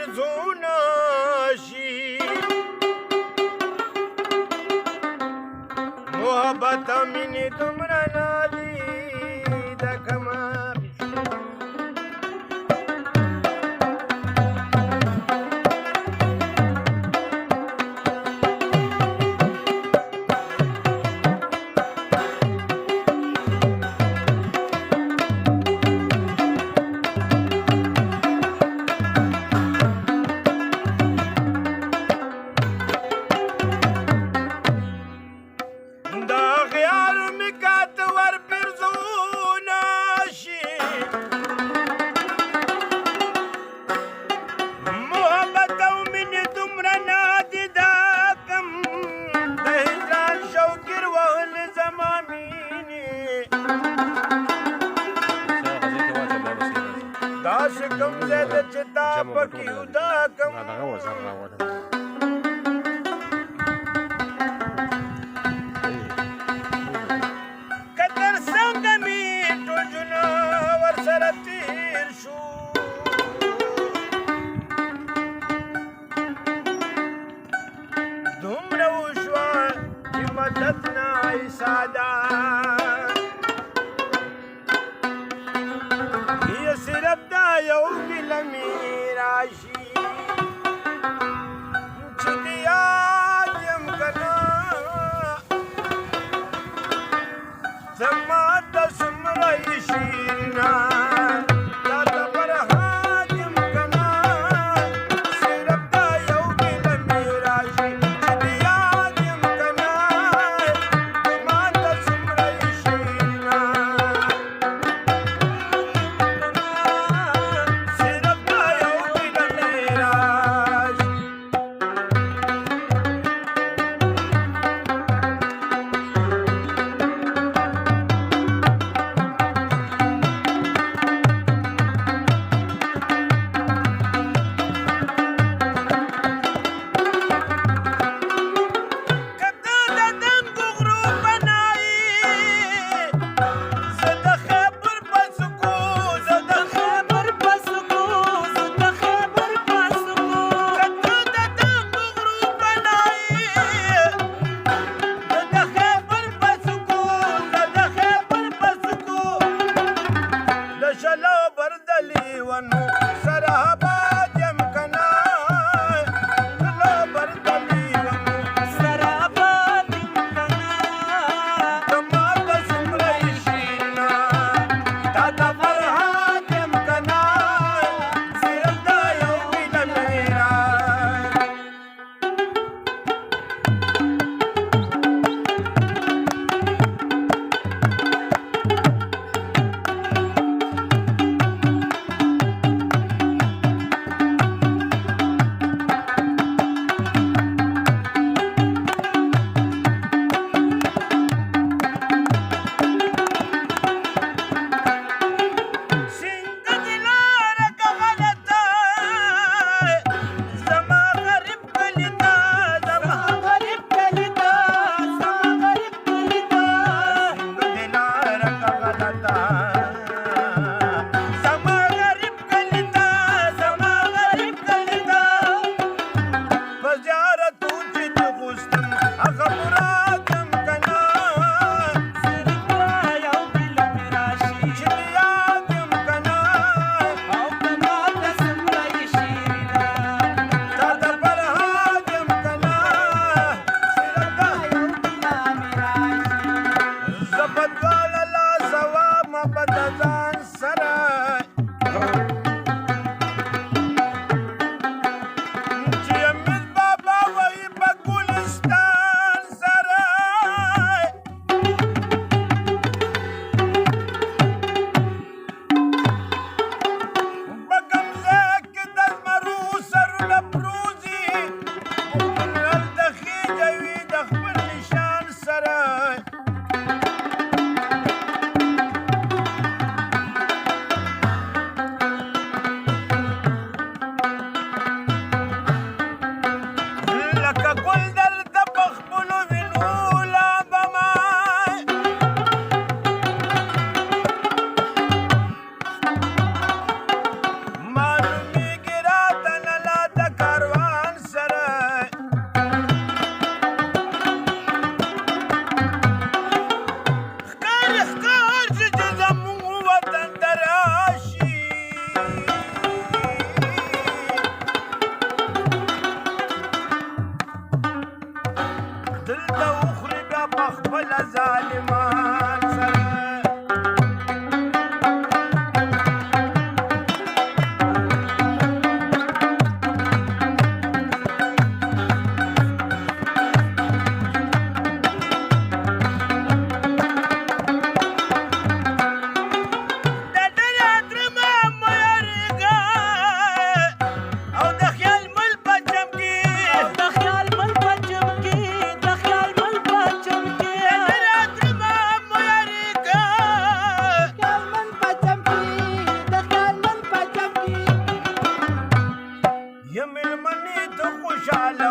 پیرزونه شي محبت او مینې دومره نادي د کمال داسې کوم ځای ده چې تا پکې ودا کم که تر څنګه مې ټول ژوند ورسره تېر شو دومره وشوه چې مدد نه ایساده صرف دا یو ګیله مې راشي چې د یاد یم که نه زما د څومره یې شیرینه دا د فرهاد یم که نه صرف دا یو ګیله مې راشي چې د یاد یم که نه زما د څومره یې شیرینه دلته وخوري بیا په خپله ظالمان سره يا من منيت خوشاله